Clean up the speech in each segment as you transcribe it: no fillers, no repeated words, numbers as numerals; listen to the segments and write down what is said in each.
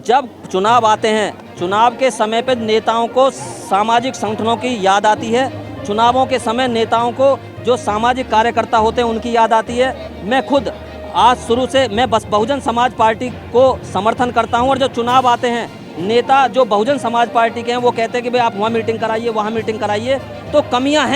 जब चुनाव आते हैं, चुनाव के समय पे नेताओं को सामाजिक संगठनों की याद आती है। चुनावों के समय नेताओं को जो सामाजिक कार्यकर्ता होते हैं उनकी याद आती है। मैं खुद आज शुरू से मैं बस बहुजन समाज पार्टी को समर्थन करता हूं, और जो चुनाव आते हैं नेता जो बहुजन समाज पार्टी के हैं वो कहते हैं कि भाई आप वहाँ मीटिंग कराइए, वहाँ मीटिंग कराइए। तो कमियां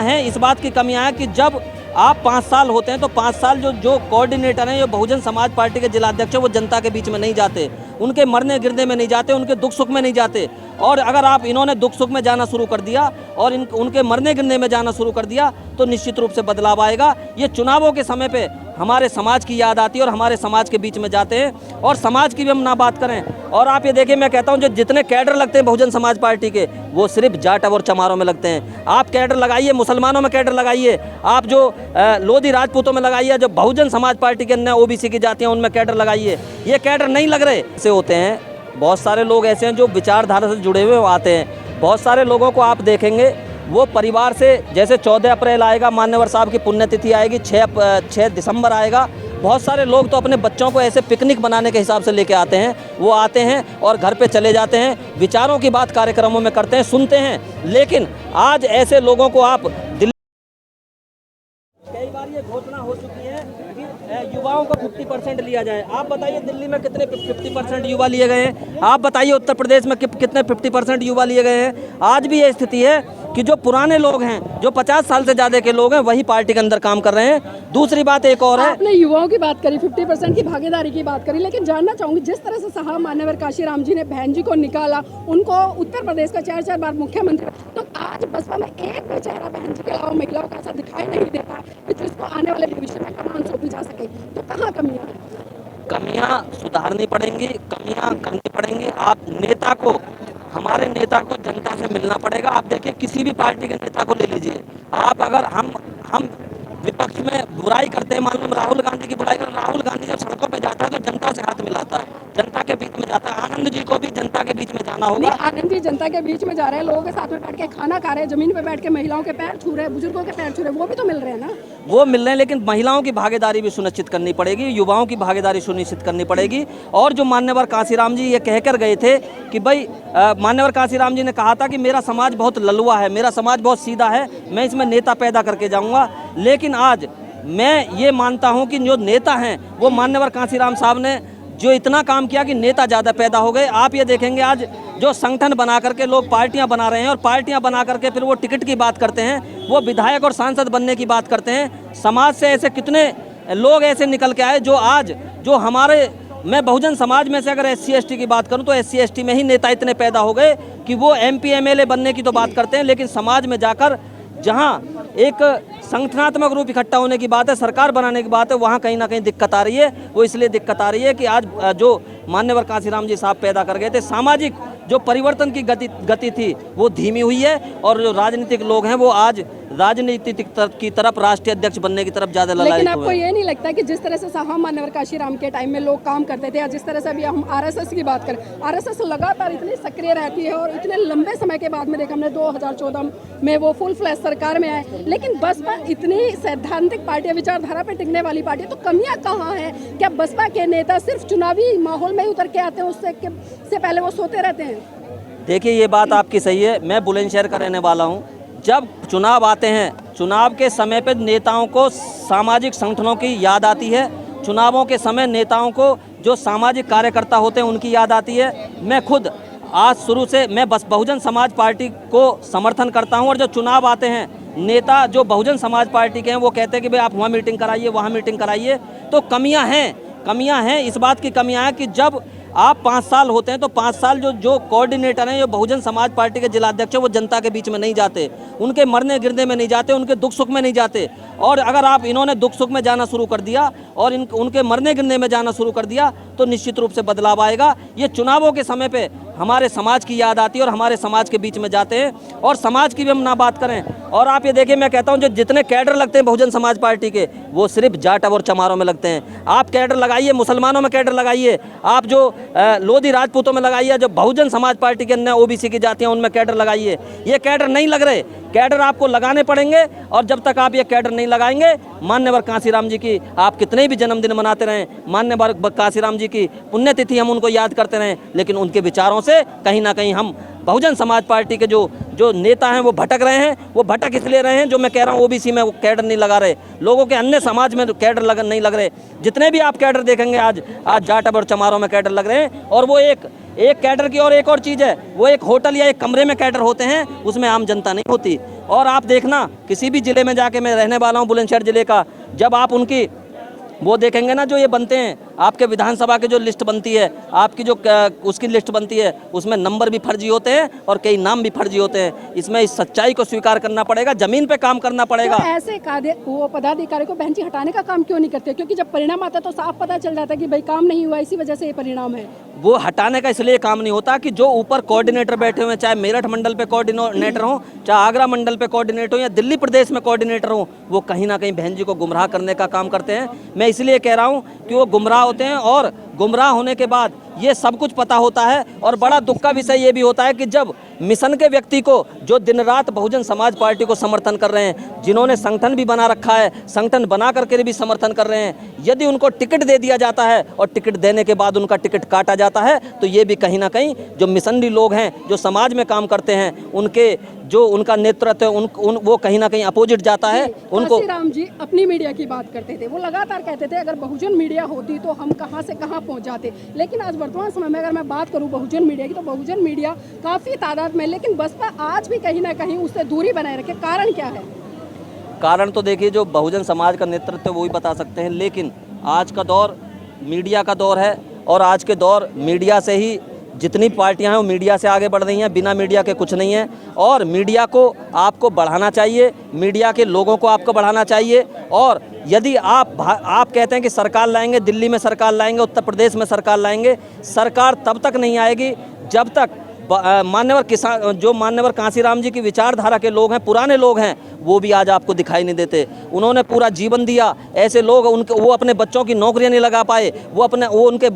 हैं, इस बात की कमियां हैं कि जब आप 5 साल होते हैं तो 5 साल जो कोऑर्डिनेटर हैं, जो बहुजन समाज पार्टी के जिलाध्यक्ष हैं, वो जनता के बीच में नहीं जाते, उनके मरने गिरने में नहीं जाते, उनके दुख सुख में नहीं जाते। और अगर आप इन्होंने दुख सुख में जाना शुरू कर दिया और उनके मरने गिरने में जाना शुरू कर दिया तो निश्चित रूप से बदलाव आएगा। ये चुनावों के समय पे हमारे समाज की याद आती है और हमारे समाज के बीच में जाते हैं, और समाज की भी हम ना बात करें। और आप ये देखिए, मैं कहता हूँ जो जितने कैडर लगते हैं बहुजन समाज पार्टी के, वो सिर्फ जाट और चमारों में लगते हैं। आप कैडर लगाइए, मुसलमानों में कैडर लगाइए, आप जो लोधी राजपूतों में लगाइए, जो बहुजन समाज पार्टी के अन्य ओबीसी की जातियाँ उनमें कैडर लगाइए। ये कैडर नहीं लग रहे से होते हैं। बहुत सारे लोग ऐसे हैं जो विचारधारा से जुड़े हुए आते हैं। बहुत सारे लोगों को आप देखेंगे वो परिवार से, जैसे 14 अप्रैल आएगा, मान्यवर साहब की पुण्यतिथि आएगी, 6 दिसंबर आएगा, बहुत सारे लोग तो अपने बच्चों को ऐसे पिकनिक बनाने के हिसाब से लेके आते हैं। वो आते हैं और घर पे चले जाते हैं, विचारों की बात कार्यक्रमों में करते हैं, सुनते हैं। लेकिन आज ऐसे लोगों को आप कई बार ये घोषणा हो चुकी है कि युवाओं को 50% लिया जाए। आप बताइए दिल्ली में कितने 50% युवा लिए गए हैं? आप बताइए उत्तर प्रदेश में कितने 50% युवा लिए गए हैं? आज भी ये स्थिति है कि जो पुराने लोग हैं, जो 50 साल से ज़्यादा के लोग हैं, वही पार्टी के अंदर काम कर रहे हैं। दूसरी बात एक और है, आपने युवाओं की बात करी, 50% की भागीदारी की बात करी, लेकिन जानना चाहूंगी जिस तरह से साहब मान्यवर काशीराम जी ने बहन जी को निकाला, उनको उत्तर प्रदेश का 4 बार मुख्यमंत्री, तो आज बसपा में एक भी चेहरा बहन जी के अलावा महिलाओं का ऐसा दिखाई नहीं देता कि जिसको आने वाले भविष्य में कमान सौंपी जा सके। तो कहाँ कमियां सुधारनी पड़ेंगी, कमियां करनी पड़ेंगी। आप नेता को, हमारे नेता को जनता से मिलना पड़ेगा। आप देखिए किसी भी पार्टी के नेता को ले लीजिए आप, अगर हम विपक्ष में बुराई करते हैं, मालूम राहुल गांधी की बुराई कर, राहुल गांधी जब सड़कों पे जाता है तो जनता से हाथ मिलाता है, जनता के बीच में जाता है। आनंद जी को भी जनता के बीच में जाना होगा। आनंद जी जनता के बीच में जा रहे हैं, लोगों के साथ में बैठ के खाना खा रहे हैं, जमीन पे बैठ के महिलाओं के पैर छू रहे हैं, बुजुर्गों के पैर छू रहे हैं, वो भी तो मिल रहे हैं ना। वो मिल रहे हैं, लेकिन महिलाओं की भागीदारी भी सुनिश्चित करनी पड़ेगी, युवाओं की भागीदारी सुनिश्चित करनी पड़ेगी। और जो मान्यवर काशीराम जी ये कहकर गए थे कि भाई मान्यवर काशीराम जी ने कहा था कि मेरा समाज बहुत ललुआ है, मेरा समाज बहुत सीधा है, मैं इसमें नेता पैदा करके जाऊंगा। लेकिन आज मैं ये मानता हूं कि जो नेता हैं वो मान्यवर काशीराम साहब ने जो इतना काम किया कि नेता ज़्यादा पैदा हो गए। आप ये देखेंगे आज जो संगठन बना करके लोग पार्टियां बना रहे हैं, और पार्टियां बना करके फिर वो टिकट की बात करते हैं, वो विधायक और सांसद बनने की बात करते हैं। समाज से ऐसे कितने लोग ऐसे निकल के आए जो आज जो हमारे, मैं बहुजन समाज में से अगर SC ST की बात करूं तो SC ST में ही नेता इतने पैदा हो गए कि वो MP MLA बनने की तो बात करते हैं, लेकिन समाज में जाकर जहां एक संगठनात्मक रूप इकट्ठा होने की बात है, सरकार बनाने की बात है, वहाँ कहीं ना कहीं दिक्कत आ रही है। वो इसलिए दिक्कत आ रही है कि आज जो मान्यवर काशीराम जी साहब पैदा कर गए थे, सामाजिक जो परिवर्तन की गति थी वो धीमी हुई है, और जो राजनीतिक लोग हैं वो आज राजनीति की तरफ, राष्ट्रीय अध्यक्ष बनने की तरफ ज़्यादा ललायित हुए। लेकिन आपको ये नहीं लगता कि जिस तरह से साहब मान्यवर काशीराम के टाइम में लोग काम करते थे, या जिस तरह से अभी हम RSS की बात करें, RSS लगातार इतनी सक्रिय रहती है, और इतने लंबे समय के बाद में देखा हमने 2014 में वो फुल फ्लैश सरकार में आए, लेकिन बसपा इतनी सैद्धांतिक पार्टी, विचारधारा पर टिकने वाली पार्टी, तो कमियां कहाँ हैं? क्या बसपा के नेता सिर्फ चुनावी माहौल में ही उतर के आते हैं, उससे पहले वो सोते रहते हैं? देखिए ये बात आपकी सही है, मैं बुलंदशहर का रहने वाला हूँ। जब चुनाव आते हैं, चुनाव के समय पे नेताओं को सामाजिक संगठनों की याद आती है। चुनावों के समय नेताओं को जो सामाजिक कार्यकर्ता होते हैं उनकी याद आती है। मैं खुद आज शुरू से मैं बस बहुजन समाज पार्टी को समर्थन करता हूं, और जो चुनाव आते हैं नेता जो बहुजन समाज पार्टी के हैं वो कहते हैं कि भाई आप वहाँ मीटिंग कराइए, वहाँ मीटिंग कराइए। तो कमियां हैं, इस बात की कमियां हैं कि जब आप 5 साल होते हैं तो 5 साल जो कोऑर्डिनेटर हैं, जो बहुजन समाज पार्टी के जिलाध्यक्ष हैं, वो जनता के बीच में नहीं जाते, उनके मरने गिरने में नहीं जाते, उनके दुख सुख में नहीं जाते। और अगर आप इन्होंने दुख सुख में जाना शुरू कर दिया और उनके मरने गिरने में जाना शुरू कर दिया तो निश्चित रूप से बदलाव आएगा। ये चुनावों के समय पे हमारे समाज की याद आती है और हमारे समाज के बीच में जाते हैं। और समाज की भी हम ना बात करें, और आप ये देखिए, मैं कहता हूं जो जितने कैडर लगते हैं बहुजन समाज पार्टी के, वो सिर्फ जाट और चमारों में लगते हैं। आप कैडर लगाइए, मुसलमानों में कैडर लगाइए, आप जो लोधी राजपूतों में लगाइए, जो बहुजन समाज पार्टी के अन्य ओबीसी की जातियां उनमें कैडर लगाइए। ये कैडर नहीं लग रहे, कैडर आपको लगाने पड़ेंगे। और जब तक आप ये कैडर नहीं लगाएंगे, मान्यवर कांसीराम जी की आप कितने भी जन्मदिन मनाते रहें, मान्यवर कांसीराम जी की पुण्यतिथि हम उनको याद करते रहें, लेकिन उनके विचारों से कहीं ना कहीं हम बहुजन समाज पार्टी के जो नेता हैं वो भटक रहे हैं। वो भटक इसलिए रहे हैं, जो मैं कह रहा हूँ ओबीसी में वो कैडर नहीं लगा रहे, लोगों के अन्य समाज में कैडर नहीं लग रहे। जितने भी आप कैडर देखेंगे आज जाट और चमारों में कैडर लग रहे हैं। और वो एक कैडर की और एक और चीज़ है, वो एक होटल या एक कमरे में कैडर होते हैं, उसमें आम जनता नहीं होती। और आप देखना, किसी भी ज़िले में जाके, मैं रहने वाला हूँ बुलंदशहर ज़िले का, जब आप उनकी वो देखेंगे ना, जो ये बनते हैं आपके विधानसभा की जो लिस्ट बनती है, आपकी जो उसकी लिस्ट बनती है, उसमें नंबर भी फर्जी होते हैं और कई नाम भी फर्जी होते हैं। इसमें इस सच्चाई को स्वीकार करना पड़ेगा, जमीन पे काम करना पड़ेगा। तो ऐसे वो पदाधिकारी को बहन जी हटाने का काम क्यों नहीं करते? क्योंकि जब परिणाम आता है तो साफ पता चल जाता है कि भाई काम नहीं हुआ, इसी वजह से ये परिणाम है। वो हटाने का इसलिए काम नहीं होता कि जो ऊपर कोऑर्डिनेटर बैठे हुए हैं, चाहे मेरठ मंडल पे कोऑर्डिनेटर हो, चाहे आगरा मंडल पे कोऑर्डिनेटर हो, या दिल्ली प्रदेश में कोऑर्डिनेटर हो, वो कहीं ना कहीं बहन जी को गुमराह करने का काम करते हैं। मैं इसलिए कह रहा हूं कि वो गुमराह होते हैं, और गुमराह होने के बाद ये सब कुछ पता होता है। और बड़ा दुख का विषय ये भी होता है कि जब मिशन के व्यक्ति को, जो दिन रात बहुजन समाज पार्टी को समर्थन कर रहे हैं, जिन्होंने संगठन भी बना रखा है, संगठन बना करके भी समर्थन कर रहे हैं, यदि उनको टिकट दे दिया जाता है और टिकट देने के बाद उनका टिकट काटा जाता है, तो ये भी कहीं ना कहीं जो मिशनरी लोग हैं, जो समाज में काम करते हैं, उनके जो उनका नेतृत्व है, वो कहीं ना कहीं अपोजिट जाता है उनको। कांसीराम जी अपनी मीडिया की बात करते थे, वो लगातार कहते थे अगर बहुजन मीडिया होती तो हम कहां से कहां पहुंच जाते। लेकिन आज वर्तमान समय में अगर मैं बात करूं बहुजन मीडिया की, तो बहुजन मीडिया काफ़ी तादाद में, लेकिन बसपा आज भी कहीं ना कहीं उससे दूरी बनाए रखे। कारण क्या है? कारण तो देखिए, जो बहुजन समाज का नेतृत्व वो ही बता सकते हैं, लेकिन आज का दौर मीडिया का दौर है, और आज के दौर मीडिया से ही जितनी पार्टियां हैं वो मीडिया से आगे बढ़ रही हैं, बिना मीडिया के कुछ नहीं है। और मीडिया को आपको बढ़ाना चाहिए, मीडिया के लोगों को आपको बढ़ाना चाहिए। और यदि आप कहते हैं कि सरकार लाएंगे, दिल्ली में सरकार लाएंगे, उत्तर प्रदेश में सरकार लाएंगे, सरकार तब तक नहीं आएगी जब तक मान्यवर कांसीराम जी की विचारधारा के लोग हैं, पुराने लोग हैं, वो भी आज आपको दिखाई नहीं देते। उन्होंने पूरा जीवन दिया, ऐसे लोग वो अपने बच्चों की नौकरियां नहीं लगा पाए, वो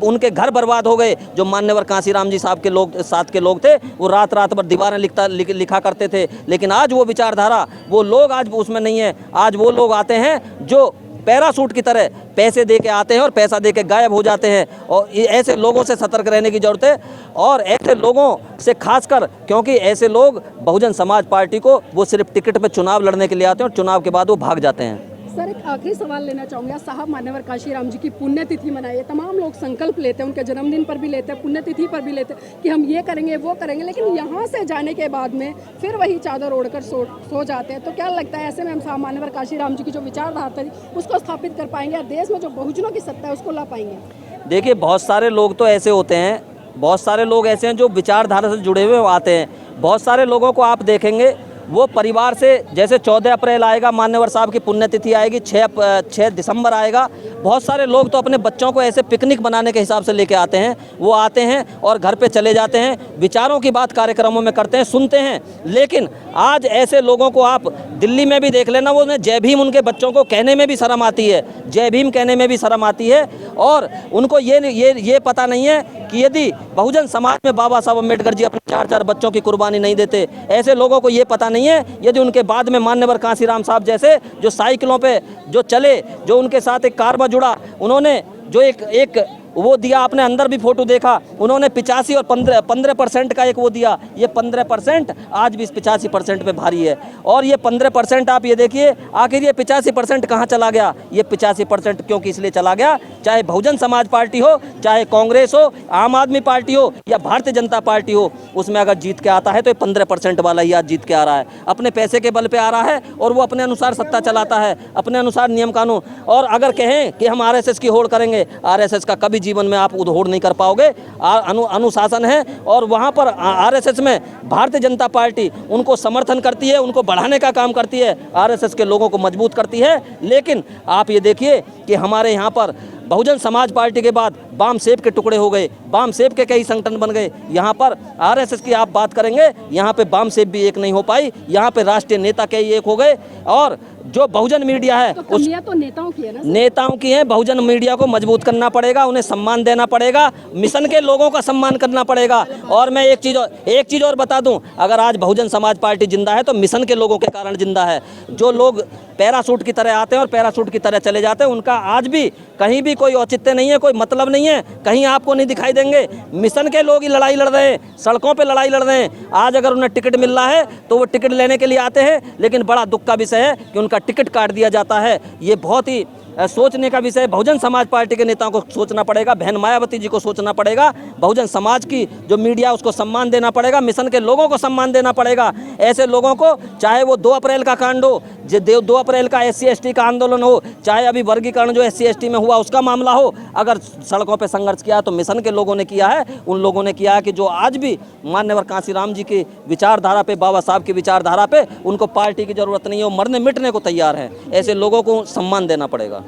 उनके घर बर्बाद हो गए। जो मान्यवर कांसीराम जी साहब के साथ के लोग थे, वो रात रात भर दीवारें लिखा करते थे, लेकिन आज वो विचारधारा, वो लोग आज उसमें नहीं है। आज वो लोग आते हैं जो पैरासूट की तरह पैसे दे के आते हैं और पैसा दे के गायब हो जाते हैं। और ऐसे लोगों से सतर्क रहने की ज़रूरत है, और ऐसे लोगों से खासकर, क्योंकि ऐसे लोग बहुजन समाज पार्टी को वो सिर्फ टिकट पे चुनाव लड़ने के लिए आते हैं और चुनाव के बाद वो भाग जाते हैं। सर, एक आखिरी सवाल लेना चाहूँगा। साहब मान्यवर कांशीराम जी की पुण्यतिथि मनाई है, तमाम लोग संकल्प लेते हैं, उनके जन्मदिन पर भी लेते हैं, पुण्यतिथि पर भी लेते हैं कि हम ये करेंगे वो करेंगे, लेकिन यहाँ से जाने के बाद में फिर वही चादर ओढ़कर सो जाते हैं। तो क्या लगता है ऐसे में हम साहब मान्यवर कांशीराम जी की जो विचारधारा थी उसको स्थापित कर पाएंगे, या देश में जो बहुजनों की सत्ता है उसको ला पाएंगे? देखिए, बहुत सारे लोग तो ऐसे होते हैं, बहुत सारे लोग ऐसे हैं जो विचारधारा से जुड़े हुए आते हैं। बहुत सारे लोगों को आप देखेंगे वो परिवार से, जैसे 14 अप्रैल आएगा, मान्यवर साहब की पुण्यतिथि आएगी, 6 दिसंबर आएगा, बहुत सारे लोग तो अपने बच्चों को ऐसे पिकनिक बनाने के हिसाब से लेके आते हैं। वो आते हैं और घर पे चले जाते हैं, विचारों की बात कार्यक्रमों में करते हैं, सुनते हैं। लेकिन आज ऐसे लोगों को आप दिल्ली में भी देख लेना, वो जय भीम उनके बच्चों को कहने में भी शर्म आती है, जय भीम कहने में भी शर्म आती है। और उनको ये पता नहीं है कि यदि बहुजन समाज में बाबा साहब अम्बेडकर जी अपने 4 बच्चों की कुर्बानी नहीं देते, ऐसे लोगों को ये पता नहीं है यदि उनके बाद में मान्यवर कांसीराम साहब जैसे जो साइकिलों पे जो चले, जो उनके साथ एक कारवा जुड़ा, उन्होंने जो एक वो दिया, आपने अंदर भी फोटो देखा, उन्होंने 85 और 15% का एक वो दिया। ये 15% आज भी इस 85% पे भारी है। और ये 15% आप ये देखिए, आखिर ये 85% कहाँ चला गया? ये 85% क्योंकि इसलिए चला गया, चाहे बहुजन समाज पार्टी हो, चाहे कांग्रेस हो, आम आदमी पार्टी हो या भारतीय जनता पार्टी हो, उसमें अगर जीत के आता है तो ये 15% वाला ही आज जीत के आ रहा है। अपने पैसे के बल पे आ रहा है और वो अपने अनुसार सत्ता चलाता है, अपने अनुसार नियम कानून। और अगर कहें कि हम RSS की होड़ करेंगे, RSS का कभी जीवन में आप होड़ नहीं कर पाओगे। अनुशासन है, और वहाँ पर RSS में भारतीय जनता पार्टी उनको समर्थन करती है, उनको बढ़ाने का काम करती है, RSS के लोगों को मजबूत करती है। लेकिन आप ये देखिए कि हमारे यहाँ पर बहुजन समाज पार्टी के बाद बाम सेब के टुकड़े हो गए, बाम सेब के कई संगठन बन गए। यहाँ पर आरएसएस की आप बात करेंगे, यहाँ पे बाम सेब भी एक नहीं हो पाई, यहाँ पे राष्ट्रीय नेता कई एक हो गए। और जो बहुजन मीडिया है तो उस कमियां तो नेताओं की है ना सर? नेताओं की हैं। बहुजन मीडिया को मजबूत करना पड़ेगा, उन्हें सम्मान देना पड़ेगा, मिशन के लोगों का सम्मान करना पड़ेगा। और मैं एक चीज़ और बता दूं, अगर आज बहुजन समाज पार्टी जिंदा है तो मिशन के लोगों के कारण जिंदा है। जो लोग पैराशूट की तरह आते हैं और पैराशूट की तरह चले जाते हैं, औचित्य आज भी कहीं भी कोई औचित्य नहीं है, कोई मतलब नहीं है, कहीं आपको नहीं दिखाई देंगे। मिशन के लोग ही लड़ाई लड़ रहे हैं, सड़कों पे लड़ाई लड़ रहे हैं। आज अगर उन्हें टिकट मिल रहा है तो वो टिकट लेने के लिए आते हैं, लेकिन बड़ा दुख का विषय है कि उनका टिकट काट दिया जाता है। ये बहुत ही सोचने का विषय। बहुजन समाज पार्टी के नेताओं को सोचना पड़ेगा, बहन मायावती जी को सोचना पड़ेगा, बहुजन समाज की जो मीडिया उसको सम्मान देना पड़ेगा, मिशन के लोगों को सम्मान देना पड़ेगा। ऐसे लोगों को, चाहे वो 2 अप्रैल का कांड हो, 2 अप्रैल का SC ST का आंदोलन हो, चाहे अभी वर्गीकरण जो SC ST में हुआ उसका मामला हो, अगर सड़कों पर संघर्ष किया तो मिशन के लोगों ने किया है। उन लोगों ने किया है कि जो आज भी मान्यवर कांशीराम जी की विचारधारा पे, बाबा साहब की विचारधारा पे उनको पार्टी की जरूरत नहीं है, वो मरने मिटने को तैयार है। ऐसे लोगों को सम्मान देना पड़ेगा।